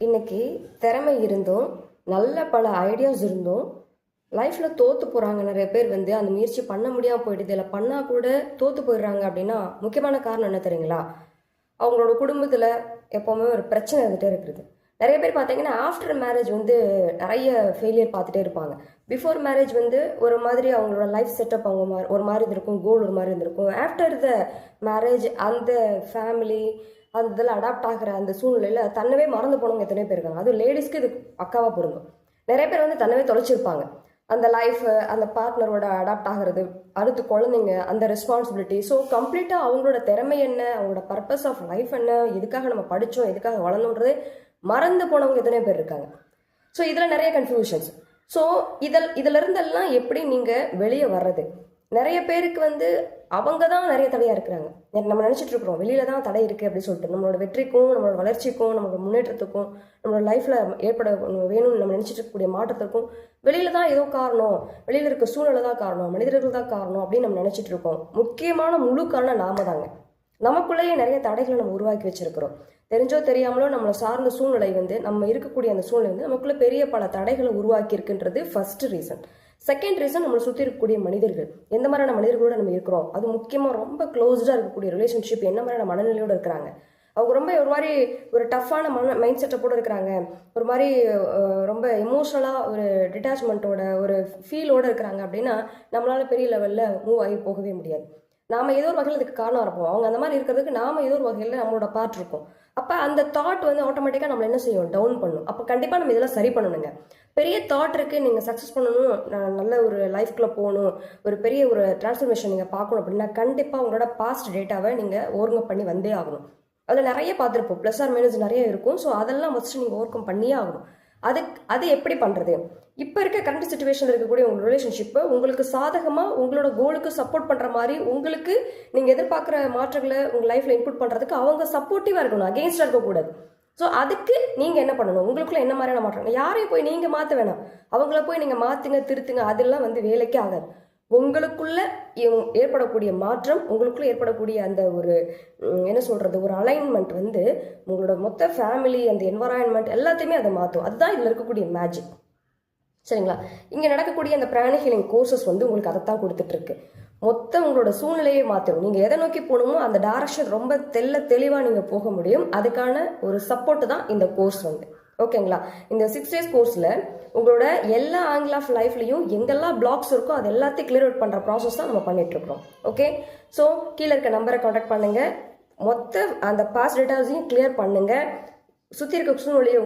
இன்னைக்கு திறமை இருந்தும் நல்ல பல ஐடியாஸ் இருந்தும் லைஃப்ல தோத்து போறாங்க நிறைய பேர். அந்த முயற்சி பண்ண முடியாம போயிடுது, இல்லை பண்ணா கூட தோத்து போயிடுறாங்க. அப்படின்னா முக்கியமான காரணம் என்ன தெரியுங்களா? அவங்களோட குடும்பத்துல எப்பவுமே ஒரு பிரச்சனை இருந்துட்டே இருக்குது. நிறைய பேர் பார்த்தீங்கன்னா ஆஃப்டர் மேரேஜ் நிறைய ஃபெயிலியர் பார்த்துட்டே இருப்பாங்க. பிஃபோர் மேரேஜ் ஒரு மாதிரி அவங்களோட லைஃப் செட்டப் அவங்க ஒரு மாதிரி இருந்திருக்கும், கோல் ஒரு மாதிரி இருந்திருக்கும். ஆஃப்டர் த மேரேஜ் அந்த ஃபேமிலி அந்த இதில் அடாப்ட் ஆகிற அந்த சூழ்நிலையில் தன்னவே மறந்து போனவங்க எத்தனையோ பேர் இருக்காங்க. அதுவும் லேடிஸ்க்கு இது பக்காவாக பொருந்தும். நிறைய பேர் தன்னவே தொலைச்சிருப்பாங்க. அந்த லைஃப் அந்த பார்ட்னரோட அடாப்ட் ஆகிறது, அடுத்து குழந்தைங்க, அந்த ரெஸ்பான்சிபிலிட்டி. ஸோ கம்ப்ளீட்டாக அவங்களோட திறமை என்ன, அவங்களோட பர்பஸ் ஆஃப் லைஃப் என்ன, எதுக்காக நம்ம படித்தோம், எதுக்காக வளர்ந்தோன்றது மறந்து போனவங்க எத்தனையோ பேர் இருக்காங்க. ஸோ இதில் நிறைய கன்ஃபியூஷன்ஸ். ஸோ இதுல இருந்தெல்லாம் எப்படி நீங்கள் வெளியே வர்றது? நிறைய பேருக்கு அவங்க தான் நிறைய தடையாக இருக்கிறாங்க. நம்ம நினச்சிட்டு இருக்கிறோம் வெளியில தான் தடை இருக்குது அப்படின்னு சொல்லிட்டு. நம்மளோட வெற்றிக்கும், நம்மளோட வளர்ச்சிக்கும், நம்மளோட முன்னேற்றத்துக்கும், நம்மளோட லைஃப்பில் ஏற்பட வேணும்னு நம்ம நினச்சிட்டு இருக்கக்கூடிய மாற்றத்துக்கும் வெளியில தான் ஏதோ காரணம், வெளியில் இருக்க சூழ்நிலை தான் காரணம், மனிதர்கள் தான் காரணம் அப்படின்னு நம்ம நினச்சிட்டு இருக்கோம். முக்கியமான முழு காரணம் நாம தாங்க. நமக்குள்ளேயே நிறைய தடைகளை நம்ம உருவாக்கி வச்சிருக்கிறோம். தெரிஞ்சோ தெரியாமலோ நம்மளை சார்ந்த சூழ்நிலை நம்ம இருக்கக்கூடிய அந்த சூழ்நிலை நமக்குள்ள பெரிய பல தடைகளை உருவாக்கி இருக்குன்றது ஃபர்ஸ்ட் ரீசன். செகண்ட் ரீசன், நம்மளை சுற்றி இருக்கக்கூடிய மனிதர்கள், எந்த மாதிரியான மனிதர்களோட நம்ம இருக்கிறோம், அது முக்கியமாக ரொம்ப க்ளோஸ்டாக இருக்கக்கூடிய ரிலேஷன்ஷிப் என்ன மாதிரியான மனநிலையோடு இருக்கிறாங்க. அவங்க ரொம்ப ஒரு மாதிரி ஒரு டஃப்பான மைண்ட் செட்டப்போடு இருக்கிறாங்க, ஒரு மாதிரி ரொம்ப எமோஷ்னலாக ஒரு டிட்டாச்மெண்ட்டோட ஒரு ஃபீலோடு இருக்கிறாங்க அப்படின்னா நம்மளால பெரிய லெவலில் மூவ் ஆகி போகவே முடியாது. நாம ஏதோ ஒரு வகையில் இதுக்கு காரணம் இருப்போம். அவங்க அந்த மாதிரி இருக்கிறதுக்கு நாம ஏதோ ஒரு வகையில் நம்மளோட பார்ட் இருக்கும். அப்போ அந்த தாட் ஆட்டோமேட்டிக்காக நம்ம என்ன செய்யும், டவுன் பண்ணும். அப்போ கண்டிப்பாக நம்ம இதெல்லாம் சரி பண்ணணுங்க. பெரிய தாட் இருக்கு, நீங்கள் சக்ஸஸ் பண்ணணும், நான் நல்ல ஒரு லைஃப்குள்ளே போகணும், ஒரு பெரிய ஒரு டிரான்ஸ்ஃபர்மேஷன் நீங்கள் பார்க்கணும் அப்படின்னா கண்டிப்பாக உங்களோட பாஸ்ட் டேட்டாவை நீங்கள் ஓவர்கம் பண்ணி வந்தே ஆகணும். அதில் நிறைய பார்த்துருப்போம், ப்ளஸ் ஆர் மைனஸ் நிறைய இருக்கும். ஸோ அதெல்லாம் ஃபஸ்ட்டு நீங்கள் ஓவர்கம் பண்ணியே ஆகணும். அது எப்படி பண்ணுறது? இப்போ இருக்க கரண்ட் சுச்சுவேஷன் இருக்கக்கூடிய உங்கள் ரிலேஷன்ஷிப்பை உங்களுக்கு சாதகமாக உங்களோட கோலுக்கு சப்போர்ட் பண்ணுற மாதிரி, உங்களுக்கு நீங்கள் எதிர்பார்க்குற மாற்றங்களை உங்கள் லைஃப்பில் இன்புட் பண்ணுறதுக்கு அவங்க சப்போர்ட்டிவாக இருக்கணும், அகெயின்ஸ்டாக இருக்கக்கூடாது. ஸோ அதுக்கு நீங்கள் என்ன பண்ணணும், உங்களுக்குள்ள என்ன மாதிரியான மாற்றம்? யாரையும் போய் நீங்கள் மாற்ற வேணாம், அவங்கள போய் நீங்கள் மாற்றுங்க திருத்துங்க, அதெல்லாம் வேலைக்கே ஆகாது. உங்களுக்குள்ள ஏற்படக்கூடிய மாற்றம், உங்களுக்குள்ள ஏற்படக்கூடிய அந்த ஒரு என்ன சொல்றது, ஒரு அலைன்மெண்ட் உங்களோட மொத்த ஃபேமிலி, அந்த என்வரான்மெண்ட் எல்லாத்தையுமே அதை மாற்றும். அதுதான் இதில் இருக்கக்கூடிய மேஜிக். சரிங்களா? இங்கே நடக்கக்கூடிய அந்த பிராணி ஹீலிங் கோர்சஸ் உங்களுக்கு அதைத்தான் கொடுத்துட்டு இருக்கு. மொத்த உங்களோட சூழ்நிலையை மாற்றணும். நீங்கள் எதை நோக்கி போகணுமோ அந்த டைரக்ஷன் ரொம்ப தெளிவாக நீங்கள் போக முடியும். அதுக்கான ஒரு சப்போர்ட் தான் இந்த கோர்ஸ் ஓகேங்களா? இந்த 6 days கோர்ஸில் உங்களோட எல்லா ஆங்கிள் ஆஃப் லைஃப்லையும் எங்கெல்லாம் பிளாக்ஸ் இருக்கோ அது எல்லாத்தையும் கிளியர் அவுட் பண்ணுற ப்ராசஸ் தான் நம்ம பண்ணிட்டு இருக்கிறோம். ஓகே, ஸோ கீழே இருக்க நம்பரை கான்டாக்ட் பண்ணுங்க. மொத்த அந்த பாஸ்ட் டேட்டாஸையும் கிளியர் பண்ணுங்க. சுற்றி இருக்க சூழ்நிலையை